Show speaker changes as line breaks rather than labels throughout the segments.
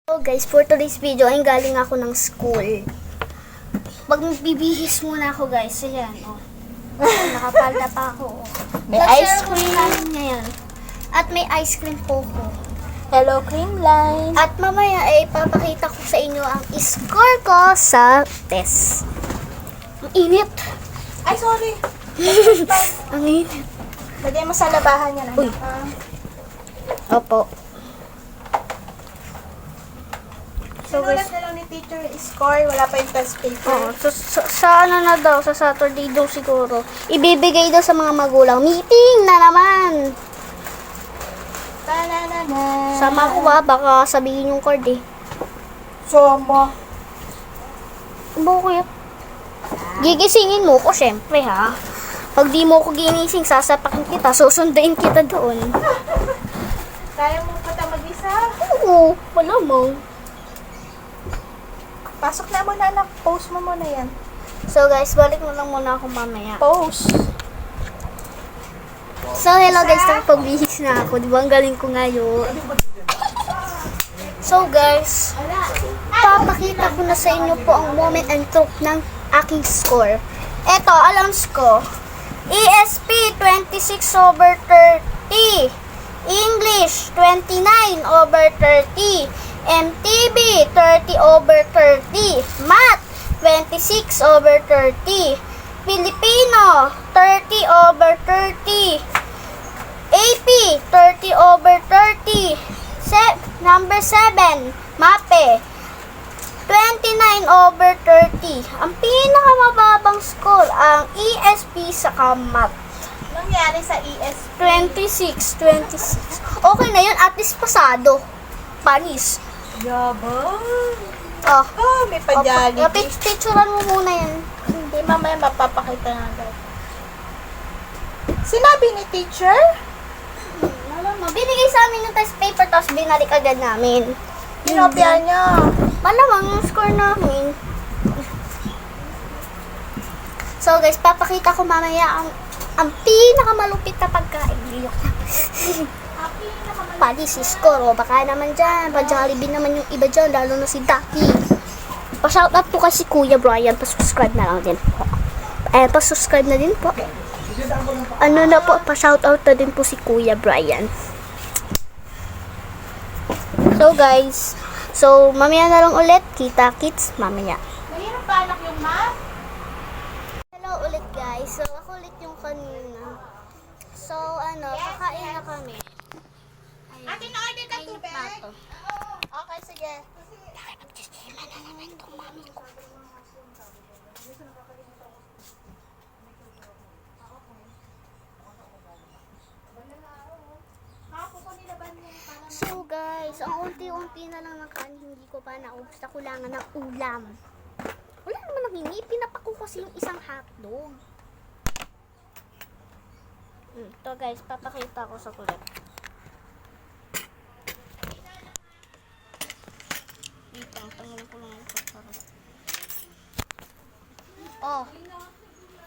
So guys, for today's video ay galing ako ng school. Magbibihis muna ako guys. Ayan, oh. Nakapalda pa ako. Oh.
May ice cream.
Ngayon. At may ice cream po ko.
Hello, cream line.
At mamaya ay papakita ko sa inyo ang score ko sa test. Ang init.
Ay, sorry.
Ang init.
Lagay mo sa labahan yan.
Uy. Opo. So guys,
Sinulat na lang ni teacher score. Wala pa yung test paper.
oh, sa ano na daw, sa Saturday daw siguro. Ibibigay daw sa mga magulang. Meeting na naman.
Ta-na-na-na.
Sama ko ba? Baka sabihin yung card eh.
Sama.
Bakit? Gigisingin mo ko, syempre ha. Pag di mo ko ginising, sasapakin kita, susunduin kita doon.
Kaya mo pa mag-isa?
Oo, wala mo.
Pasok na muna, anak. Post mo muna yan.
So guys, balik mo lang muna ako mamaya.
Post.
So hello guys, nagpagbihis na ako. Di ba ang galing ko ngayon? So guys, papakita ko na sa inyo po ang moment and truth ng aking score. Eto, allowance ko. ESP 26/30. English 29/30. MTB 30/30. Math 26/30. Filipino 30/30. AP 30/30. Number 7, MAPE 29/30. Ang pinakamababang score ang ESP sa Math.
Nangyari sa ES.
26. Okay na yun, at least pasado. Panis.
Yabang.
Oh.
Oh, may pa-Jollibee.
Picturean mo muna yan.
Hindi, mamaya mapapakita na agad. Sinabi ni teacher?
Alam mo, binigay sa amin yung test paper tapos binalik agad namin.
Pinopya niya.
Malamang yung score namin. So guys, papakita ko mamaya ang pinakamalupit na pagkain. Palis score, o baka naman dyan. Pa-Jollibee naman yung iba dyan, lalo na si Ducky. Pa-shoutout po kay si Kuya Brian, pa-subscribe na lang din po. Pa-subscribe na din po. Ano na po, pa-shoutout na din po si Kuya Brian. So guys, mamaya na lang ulit. Kita-kits mamaya.
Mahirap pa anak yung math?
Hello ulit guys. So ako ulit yung kanina. So kakain na kami.
Ate, na-order ka tubig?
Plato.
Okay, sige.
Nakipag-chistima na naman itong mami ko. So guys, ang unti-unti na lang ng kanin, hindi ko pa naubos na kulangan ng ulam. Wala naman nang hingi, pinapako kasi yung isang hotdog. Ito guys, papakita ko sa kulit. Tangan ko lang ito para. Oh.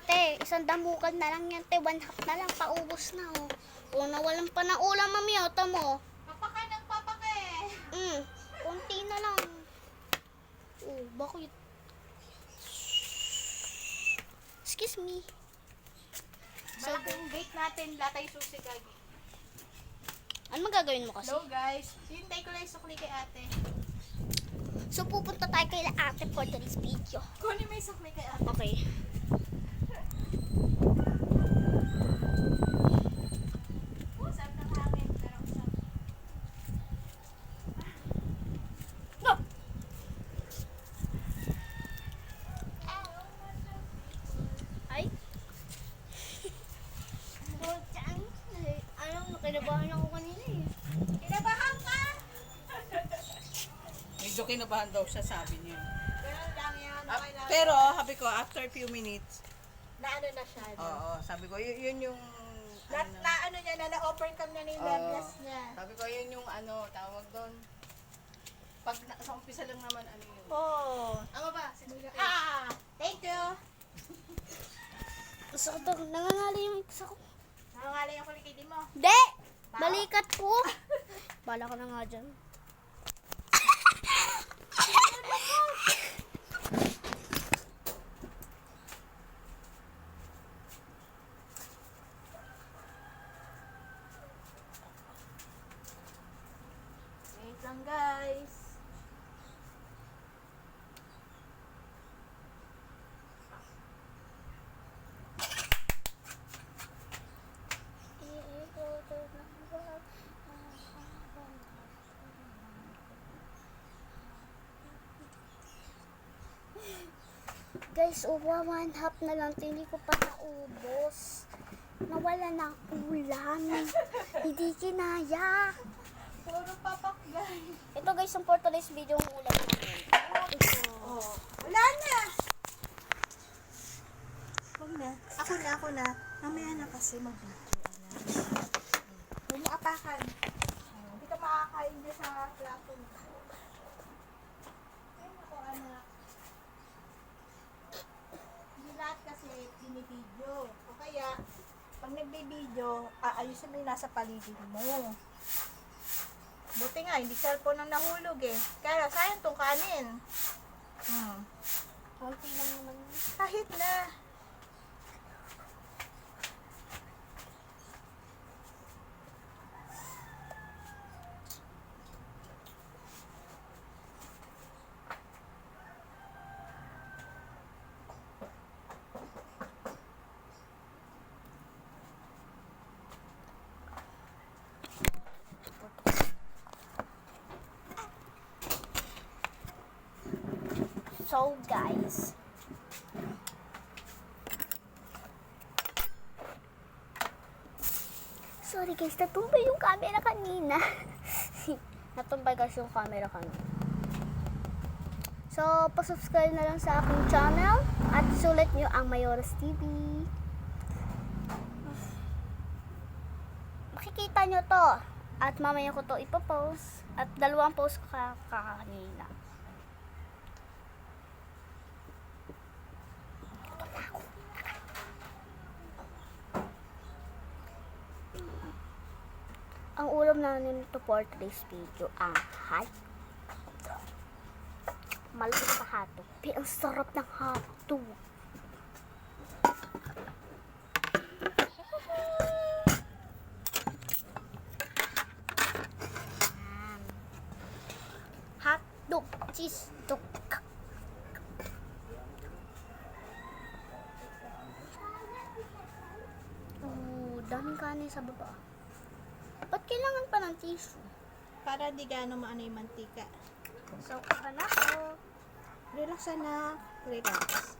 Te, isang damukan na lang yan, te. 1 half na lang, paubos na, oh. Oh, nawalan pa ng ulam, mami, oh. Tamo.
Papaka ng papake.
Konti na lang. Oh, bakit? Excuse me.
Malaking gate natin, latay susi gagi.
Ano magagawin mo kasi?
Hello guys, hintay ko lang yung sukli kay ate.
So, pupunta tayo kay ate for today's video.
Kunin mo yung sukli kay ate.
Okay.
Usap ng hangin, pero usap.
No! Ay? Alam mo, kinabahan ako kanina eh.
Kinabahan ka?
Medyo kinabahan daw siya, sabi niya.
Ganun lang yan. Okay lang.
Pero, sabi ko, after few minutes,
Na ano na siya. No?
oo, sabi ko, yun yung,
Ano niya, na-overcome na yung levels niya.
sabi ko, yun yung tawag doon. Pag sa umpisa lang naman, ano yun.
Oh.
Ano ba? Sige.
Thank you.
Gusto ko to, nangangali yung isa ko.
Nakakala yung kulikidi mo.
Hindi! Balikat po. Bala ko na nga dyan. guys, one half na lang. Hindi ko pa naubos. Nawala na ang ulam. Hindi kinaya.
Puro papakyan.
Ito guys, ang for today's video ang ulam namin. Ito.
Oh, wala na. Huwag na. Ako na. Mamaya na kasi mag-video. Huwag mo apakan. Hindi ka makakain dyan sa plato mo. Ay, ako anak. Hindi lahat kasi binibideo. O kaya, pag nagbibideo, aayusin mo yung nasa paligid mo. Buti nga, hindi cellphone ang nahulog eh. Kaya, sayang tong kanin.
Konti lang naman.
Kahit na.
So guys, sorry guys, natumbay yung camera kanina. Natumbay guys yung camera kanina. So, pasubscribe na lang sa aking channel at sulit nyo ang Mayoras TV. Makikita nyo to at mamaya ko to ipopost at dalawang post ko kanina. Ang ulam namin ito for today's video ang hotdog. Malaki pa hotdog. Pero ang sarap ng hotdog. Hotdog, cheese dog. Daming kanin sa baba. Ba't kailangan pa ng tissue?
Para di gaano maano yung mantika.
So, kaka na ako.
Relax na. Relax.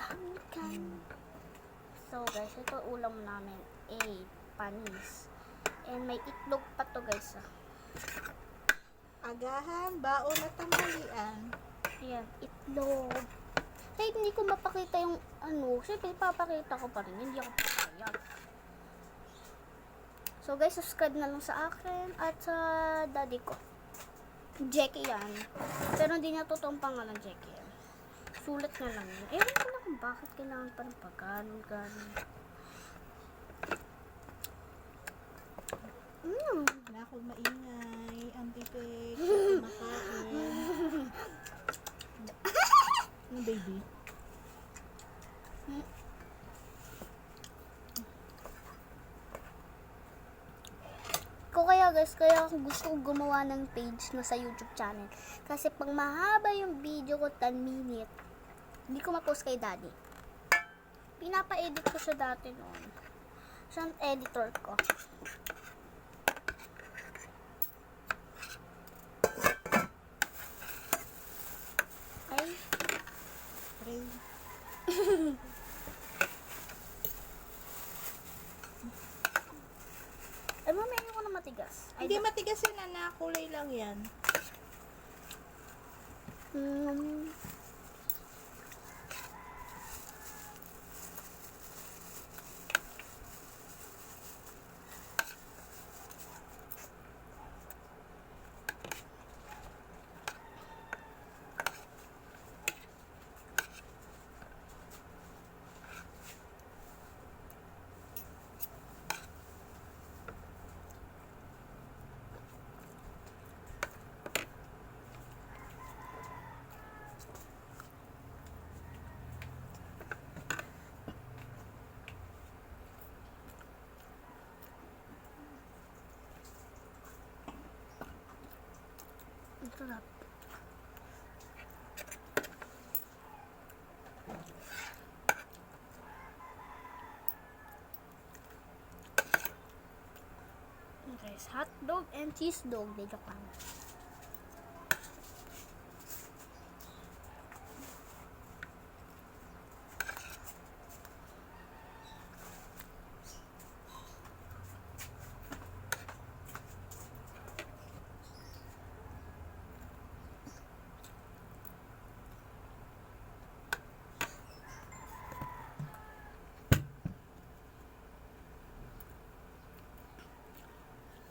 Dami kanin. So, guys, ito ulam namin. Panis. And may itlog pa to, guys.
Agahan, baon at tanghalian.
Ayan, itlog. Kahit hindi ko mapakita yung siyempre papakita ko pa rin. Hindi ako papayag. So guys, subscribe na lang sa akin at sa daddy ko. Jackie yan. Pero hindi niya totoong pangalan Jackie yan. Sulat na lang yun. Ewan ko na kung bakit kailangan pa ng pagganon-ganon.
Wala akong maingay. Ang bibig. Makain. Ano baby?
Kaya guys, kaya ako gusto kong gumawa ng page na sa YouTube channel. Kasi pag mahaba yung video ko, 10 minute, hindi ko ma-post kay daddy. Pinapa-edit ko siya dati noon. Siya ang editor ko. Ay.
Pray.
Ay, mamaya ko na matigas. Ay,
Hindi matigas yun, anak. Kulay lang yan.
Ang sarap. Guys, hot dog and cheese dog. Di joke lang.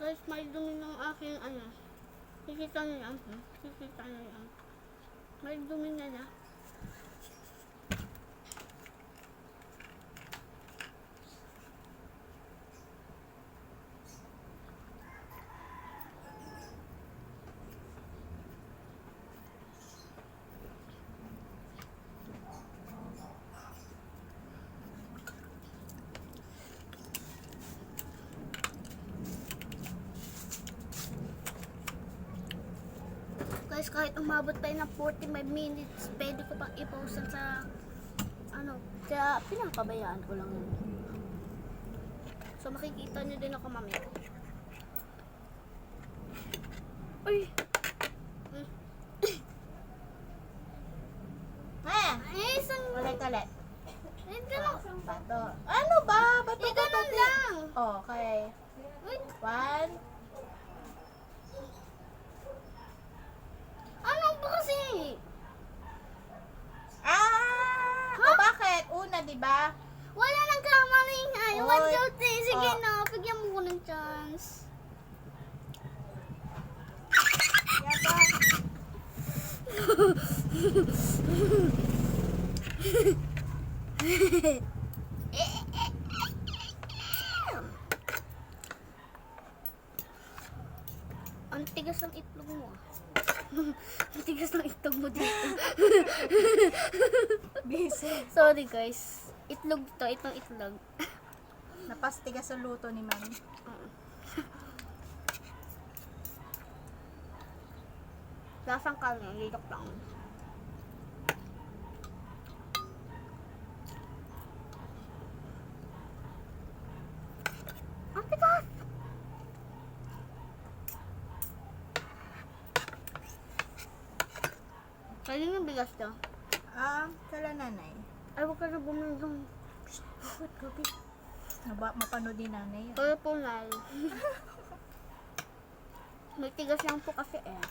Guys, may dumi ng aking ano. Kikita niyo yan. Kikita niyo yan. May dumi na. Guys, kahit umabot tayo ng 45 minutes, pwede ko pang i-post sa ano, kaya pinapabayaan ko lang yun. So makikita nyo din ako mamaya. Uy! Isang...
Ulit.
Ay, ganun.
Bato. Ano ba? Bato
Eh,
ba
ganun
to?
lang.
Okay.
Wait,
1.
ano ba kasi?
Bakit? Una, di ba?
Wala nang kamalingan.
Oy.
1, 2, 3. Sige
Oh.
na, bigyan mo ko ng chance.
Yabang.
Ang tigas ng itlog mo. Ang tigas ng itlog mo dito.
Busy.
Sorry guys. Itlog to, itong itlog.
Napastigas sa luto ni Mami.
Lasang kalma, litok lang. Ang tigas! Kaya yung bigas to.
Kala nanay.
Ay, huwag ka na bumili doon. Bakit gabi?
Mapanood din nanay.
Kaya po na. May tigas lang po kasi eh.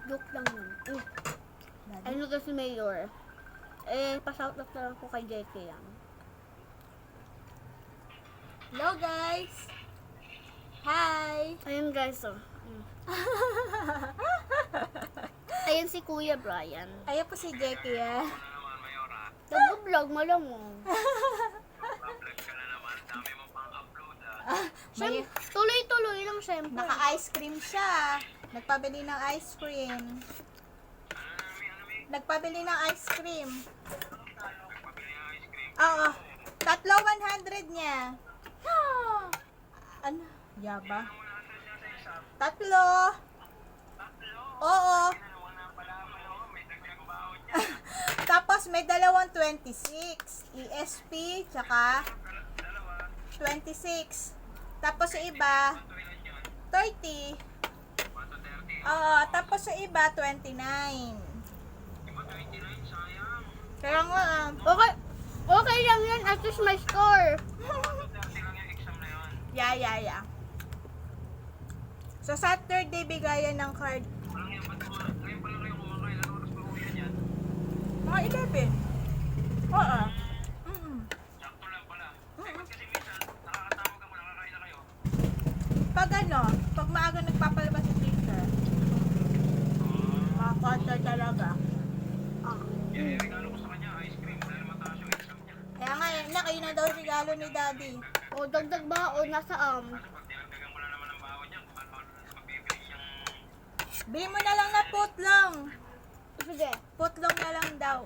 Joke lang yun. Ano kasi Mayor? Pasout na lang po kay JK yan.
Hello guys! Hi!
Ayun guys, oh. Ayun si Kuya Brian.
Ayan po si Jackie
Nag-vlog, malamang.
May,
Tuloy-tuloy lang syempre.
naka-ice cream siya. Nagpabili ng ice cream. Nagpabili ng ice cream. Oo. Tatlo 100 niya. Ano? Yaba? Tatlo. Oo. Tapos may dalawang 26. ESP, tsaka 26. Tapos yung iba, 30. Oo, tapos yung iba, 29. Kaya nga,
Okay lang yan, at least my score.
yeah. So, Saturday, bigayan ng card. Mga 11. Oo. Pag ano, pag maaga nagpapalabas si teacher, makakanta talaga. Kaya nga, na kayo na daw regalo ni Daddy.
O, dagdag ba? O, nasa
Bili mo na lang na putlong.
Sige.
Putlong na lang daw.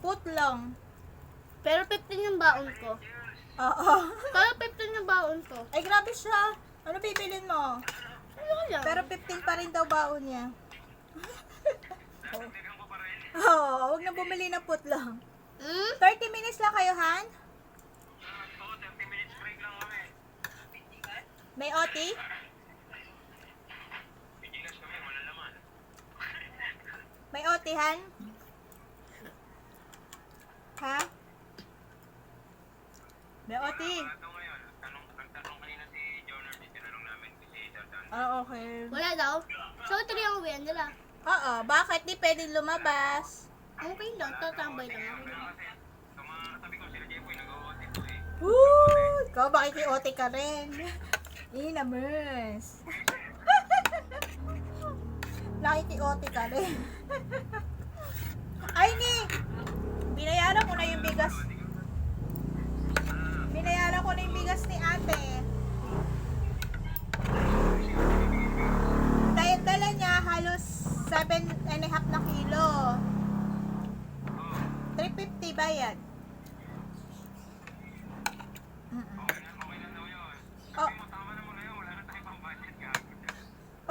Putlong.
Pero 15 yung baon ko.
Oo.
Pero 15 yung baon ko.
Ay, grabe siya. Ano bibilin mo?
Ano lang?
Pero 15 pa rin daw baon niya. Oo, huwag na bumili ng putlong. 30 minutes lang kayo, Han? May OT? May OT, Han? Ha? May OT? Okay.
Wala daw. So, 3 ang uwian nila.
Oo, bakit di pwedeng lumabas?
Okay lang, tatambay lang ako.
Ikaw makiki-OT ka rin. Inamers. Nakiki-OT ka rin. Ay, ni! Binayaran ko na yung bigas. Binayaran ko na yung bigas ni ate. Dahil dala niya halos 7.5 na kilo. 350 bayad. Oh.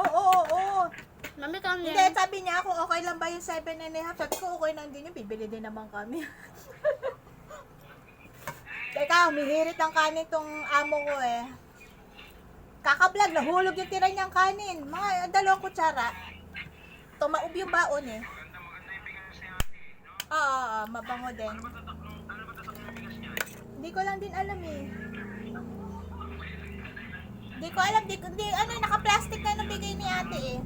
Oo.
Mami kami.
Hindi, sabi niya ako, okay lang ba yung 7.5? Sabi ko, okay lang din yun. Bibili din naman kami. Teka, humihirit ang kanin tong amo ko eh. Kaka-vlog, nahulog yung tira niyang kanin. Mga 2 kutsara. Tumaob yung baon eh. Oo, mabango din. Hindi ko lang din alam eh. Hindi ko alam, naka-plastic na nabigay ni ate eh.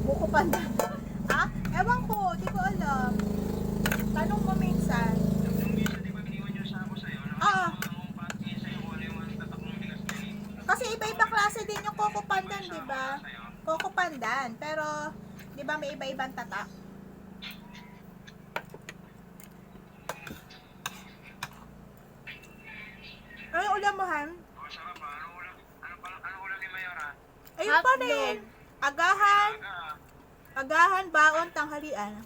Buko pandan. Ah? Ewan ko, di ko alam. Tanong mo minsan. Oo. Kasi iba-iba klase din yung Coco Pandan, di ba? Coco Pandan, pero di ba may iba-ibang tatak? Ano yung ulam mo, Han? Ayun pa rin. Agahan, baon, tanghalian.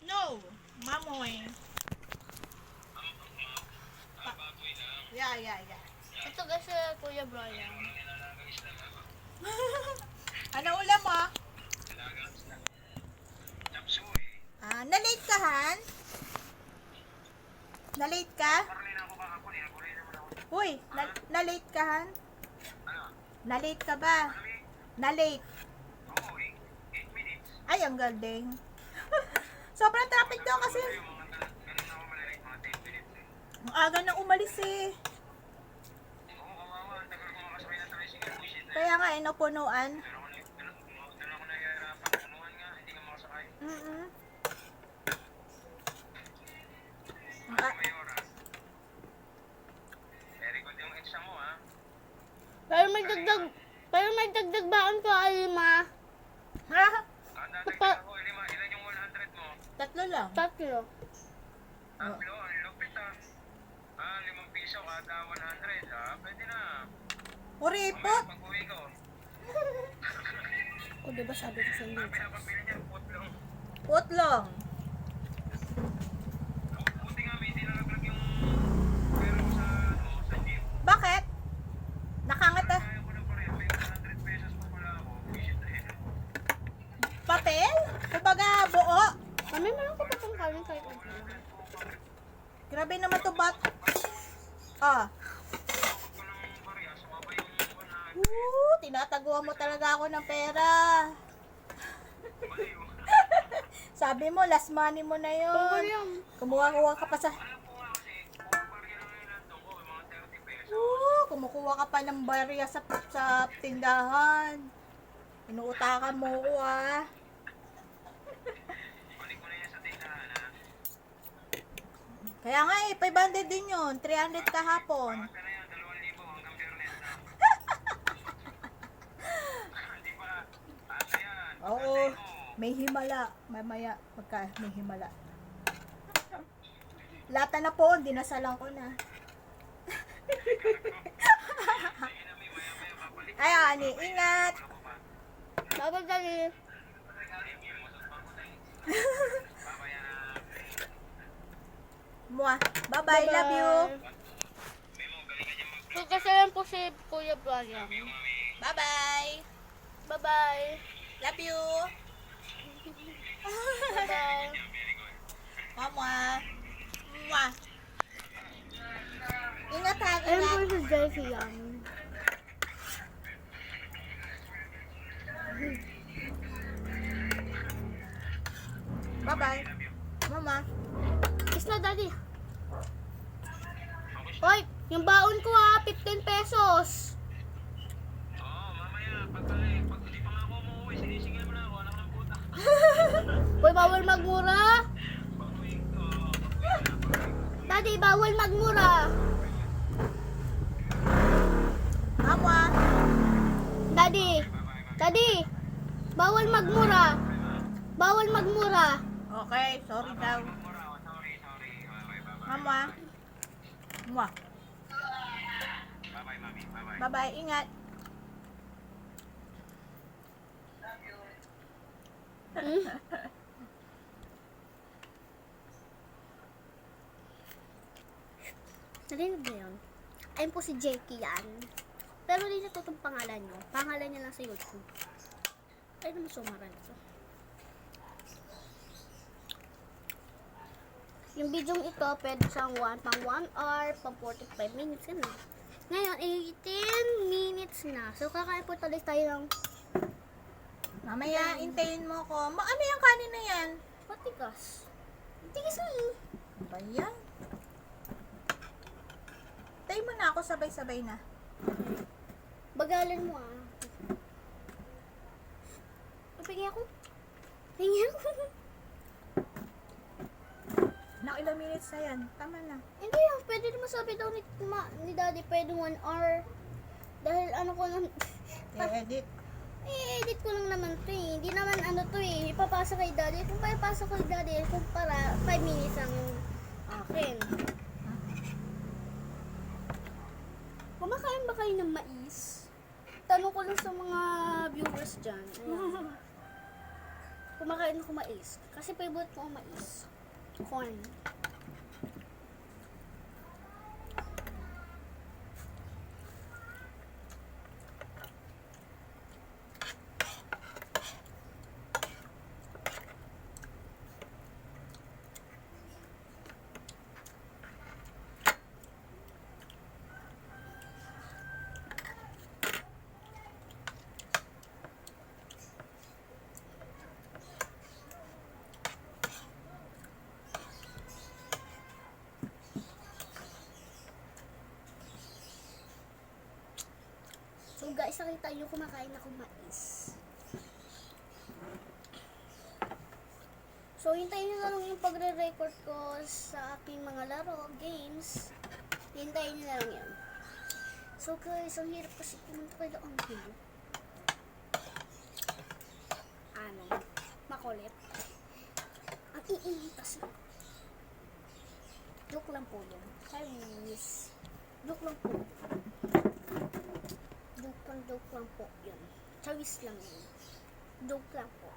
No, mamoy. Yeah.
Ito kasi Kuya Brian.
Ano ulam mo? Na-late ka, Han? Na-late ka? Uy, na-late ka, Han? Na-late ka ba? Na-late. Ay, ang galing. Sobrang traffic daw kasi. Ang aga nang umalis eh. Kaya nga, napunuan.
Pero may dagdag baon ko, Alima.
Ha?
Pa-
3 lang.
3.
Uripot.
O, diba sabi ko sa inyo?
Putlong. Bakit? Nakangat ah. Papel? Kumbaga buo.
Mami, meron ko pa itong kanin kahit ano lang.
Grabe naman to bat. Ah. Tinataguan mo talaga ako ng pera. Sabi mo, last money mo na yun. Kumuha-kuha ka pa sa... kumukuha ka pa ng barya sa tindahan. Inuutakan mo ko ah. Kaya nga eh, 500 din yun. 300 kahapon. Oo, may himala. Mamaya, may himala. Lata na po, dinasalan ko na. Ay, ani, ingat.
Dapat dali.
Mwah. Bye-bye, love you.
Pagkasalan po si Kuya Brian.
Bye-bye.
Bye-bye.
Love you.
Bye-bye.
Mama. Mwah. Ingat ha,
Ayun po
ingat.
si Jeffy yan.
Bye-bye. Mama.
Kiss na, Daddy. Hoy, yung baon ko ha, 15 pesos. Hoy, bawal magmura. Daddy, bawal magmura.
Mama.
Daddy, bawal magmura. Bawal magmura.
Okay, sorry daw. Mama. Mwah. Bye-bye, ingat.
Narinig mo yun? Ayun po si Jackie yan. Pero hindi na itong pangalan niyo. Pangalan niya lang sa YouTube. Ay naman sumaran ito. Yung video ito, pwede siyang pang 1 hour, pang 45 minutes. Yan na. Ngayon, 18 minutes na. So, kakain po tuloy tayo ng
Mamaya, intayin mo ko. Ano yung kanin na yan?
patigas. Tigas na eh.
Ano ba yan? Tayo mo na ako, sabay-sabay na.
Bagalan mo ah. Pingi ako. Pingi ako.
Na ilang minutes na yan. Tama na.
Hindi yan. Pwede naman sabi daw ni Daddy, pwede 1 hour. Dahil ano ko lang,
I-edit.
i-edit ko lang naman to eh. Hindi naman ano to eh. Ipapasa kay Daddy. Kung papasa ko kay Daddy, kung para 5 minutes ang yung akin. Kumakain ba kayo ng mais? Tanong ko lang sa mga viewers dyan. Ayan. Kumakain ako mais. Kasi favorite ko ang mais. Corn. So guys, nakita nyo kumakain ako mais. So hintayin nyo na lang yung pagre-record ko sa aking mga laro, games. Hintayin nyo na lang yan. So guys, ang hirap kasi pumunta kayo ang hilo. Ano? Makulit. Ang iingi kasi. Joke lang po yun. Chinese. Joke lang po. Joke lang po yun. Chawis lang yun. Joke lang po.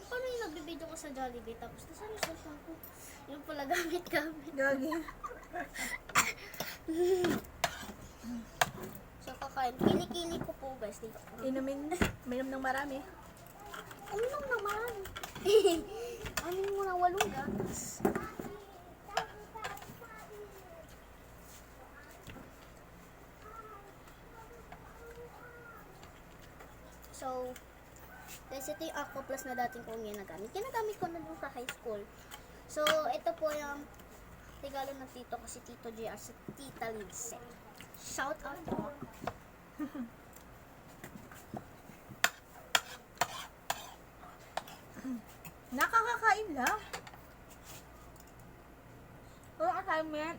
Paano yung nagbibideo ko sa Jollibee tapos nasaan yung cellphone ko? Yung pala gamit.
Gagi.
So kakain. Kinikili ko po guys. Dito.
Minom ng marami.
Uminom naman. Amin mo na 8 gatas. So, guys, ito yung Aqua Plus na dating kong ginagamit. Ginagamit ko na dun sa high school. So, ito po yung regalo ng tito ko si Tito JR, si Tita Lindsay. Shout out po.
Nakakakain lang. Walang assignment.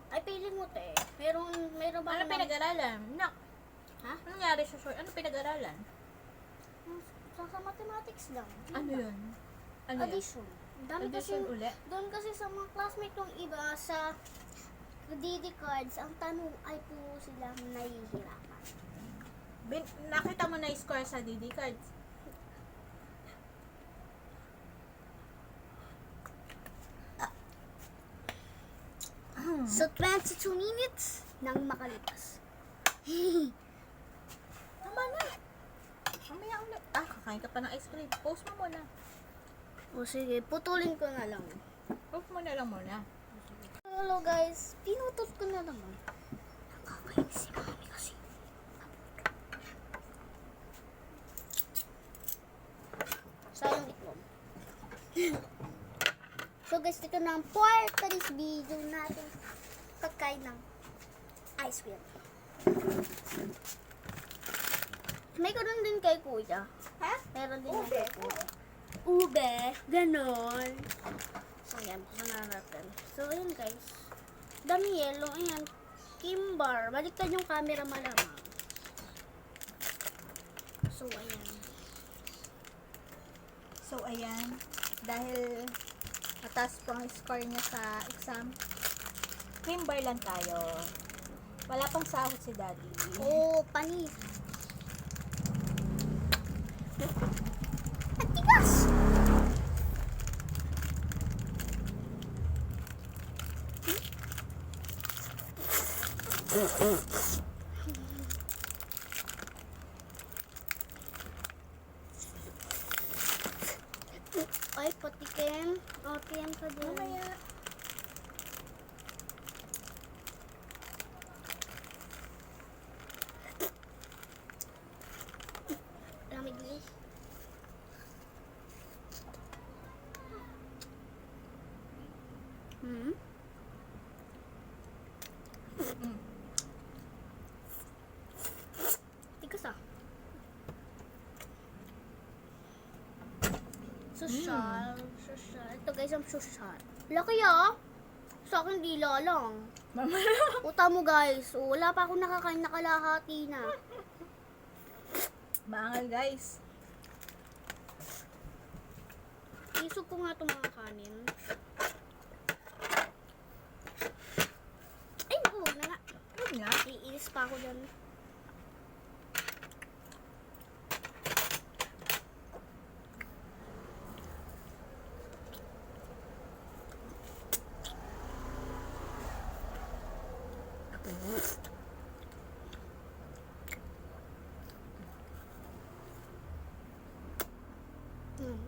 Ay, pili mo te. Meron ba
Ano pinag-aralan? Nak,
Ha?
ano nangyari sa short? Ano pinag-aralan?
Sa mathematics lang.
Ano yun? Ano yun?
Addition. Dami kasi,
Addition uli?
doon kasi sa mga classmate kong iba sa DD cards, ang tanong ay po sila nahihirapan.
Nakita mo na yung score sa DD cards?
So, 22 minutes nang makalipas.
Tama na. Mamaya ulit. Kakain ka pa ng ice cream. Post mo muna.
O sige, putulin ko na lang.
Post mo na lang muna.
Hello guys, pinutot ko na naman. Nakakainis si mami kasi. Sayang itlog. So guys, ito na ang part of this video natin. kain ng ice cream. May karoon din kay kuya.
Ha?
Meron din
Ube.
kay kuya. Ube. Ganon. So, yan. Buksan na natin. So, ayan guys. Dami yellow. Ayan. Kimbar. Baliktad yung camera malamang. So, ayan.
So, ayan. Dahil mataas po ang score niya sa exam, cream bar lang tayo. Wala pang sahod si daddy.
Oh, panis. Ang tigas! Ay, patikim. OTM ka din.
Mamaya.
Lamig guys. Hmm? Tigas ah. Social. Social. Ito guys ang social. Laki ah. Sa akin dila lang.
Mamaya.
Uta mo guys. Oh, wala pa akong nakakain na kalahati na.
Maangal guys.
Isog ko nga itong mga kanin. Ay, naku, huwag na nga.
Huwag nga.
Iinis pa ako dyan.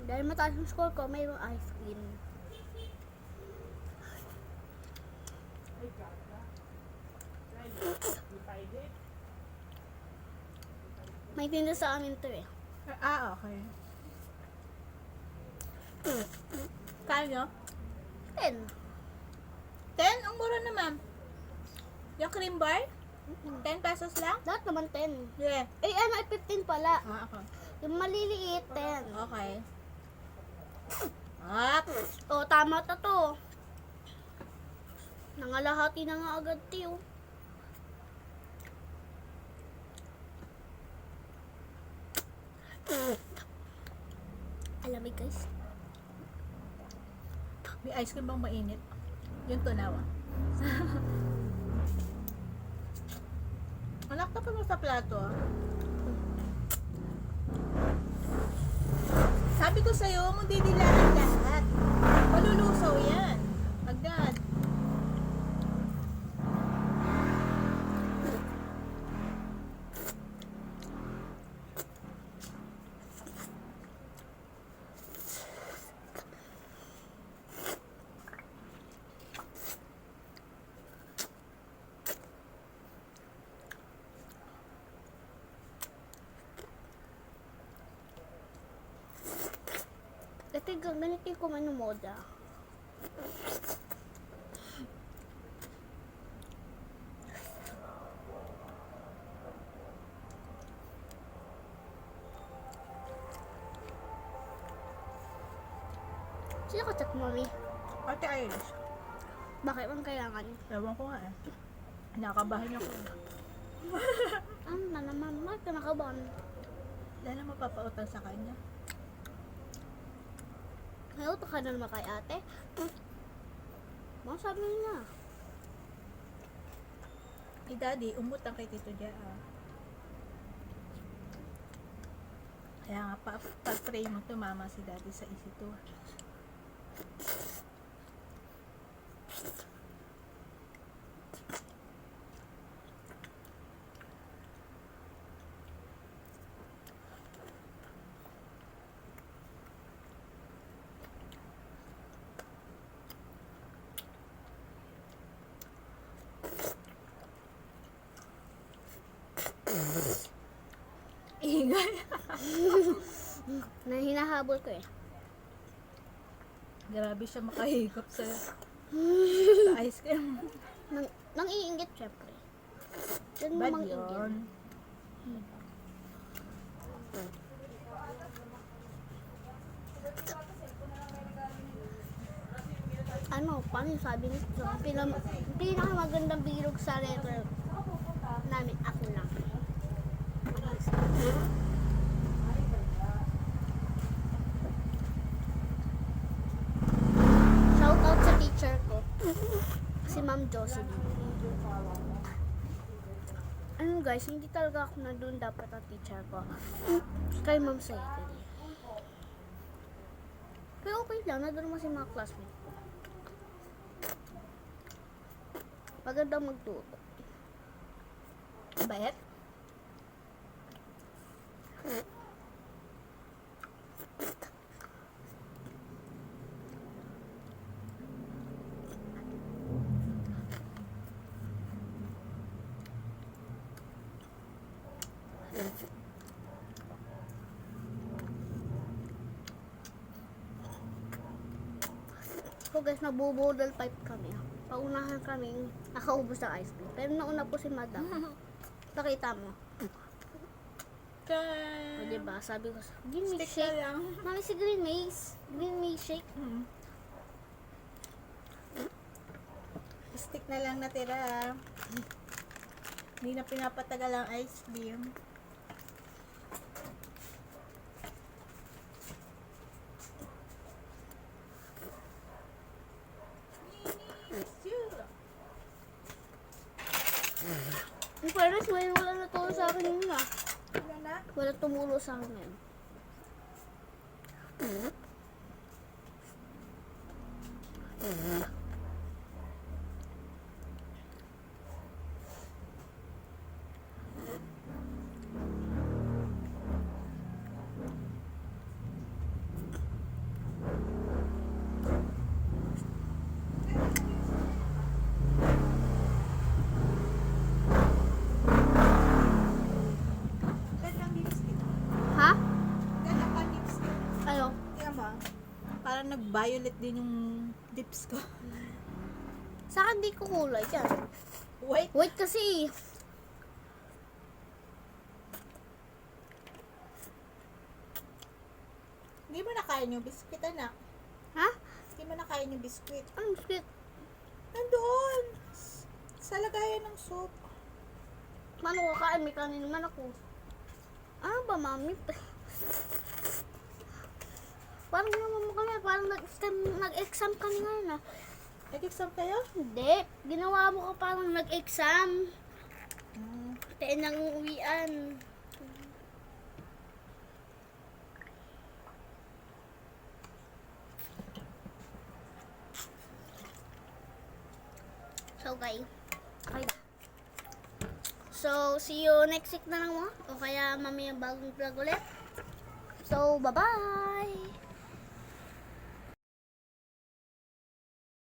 Dahil mataas yung score ko, mayroong ice cream. May tinda sa amin to eh.
Ah, okay. Kano?
10.
10? Ang mura naman. Yung cream bar? 10 pesos lang?
Lahat naman 10.
Yeah.
Eh, ano, ay 15 pala.
Ah, okay.
Yung maliliit, 10.
Okay. Up.
O, tama na to. Nangalahati na nga agad, tiyo. Alamig, guys.
May ice cream bang mainit? Yung tunawa. Anak, tapos mo sa plato. Ah. Sabi ko sa'yo, mo didilaan lahat. Malulusaw yan. Agad.
Dati ganito ko man moda. Sino ka chat, mami?
Ate Iris.
Bakit man kailangan?
Ewan ko nga eh. Nakabahan ako.
Ano na naman, bakit ka nakabahan?
Dahil na mapapautang sa kanya.
Ngayon, ka na naman kay ate. Mga sabi niya.
Si Daddy, umutang kay Tito Dia. Kaya nga, pa-pray mo tumama si Daddy sa EC2. Ingay.
Na hinahabol ko eh.
Grabe siya makahigop sa ice cream.
Nang mang-iinggit, syempre. Yan
Bad
mang-iinggit.
yun.
Ano, paano yung sabi nito? Pinakamagandang bilog sa letter namin, ako lang. Shout out sa teacher ko. Si Ma'am Jocelyn. Ano guys, hindi talaga ako na doon dapat ang teacher ko. Kay Ma'am Saeed. Pero okay lang, na doon mo si mga classmates ko. Maganda magturo.
Bayat?
So guys, nabubudol pipe kami. Paunahan kami nakaubos ng ice cream. Pero nauna po si Madam. Nakita mo. O diba, sabi ko, green milk
Stick na
shake.
lang.
Mami, si green maze. Green milk shake.
Stick na lang natira. Hindi na pinapatagal ang ice cream.
Yung parents, may wala na to sa akin yun ah.
Wala na?
Wala tumulo sa akin yun.
Gandang lipstick.
Ha?
Gandang pang lipstick.
Ano?
Tingnan mo. Parang nag-violet din yung lips ko.
Sa akin di ko kulay yan.
Wait.
Wait kasi.
Hindi mo nakain yung biskuit, anak.
Ha?
Hindi mo nakain yung biskuit.
Anong sweet?
Nandoon. Sa lagayan ng soup.
Paano ko kain? May kanin naman ako. Ano ba, mami? Parang naman mo kami. Parang nag-exam kami ngayon ah.
Nag-exam kayo?
Hindi. Ginawa mo ka parang nag-exam. Tain ng uwian. So, guys. Okay. So, see you next week na lang mo. O kaya mamaya bagong vlog ulit. So, bye-bye!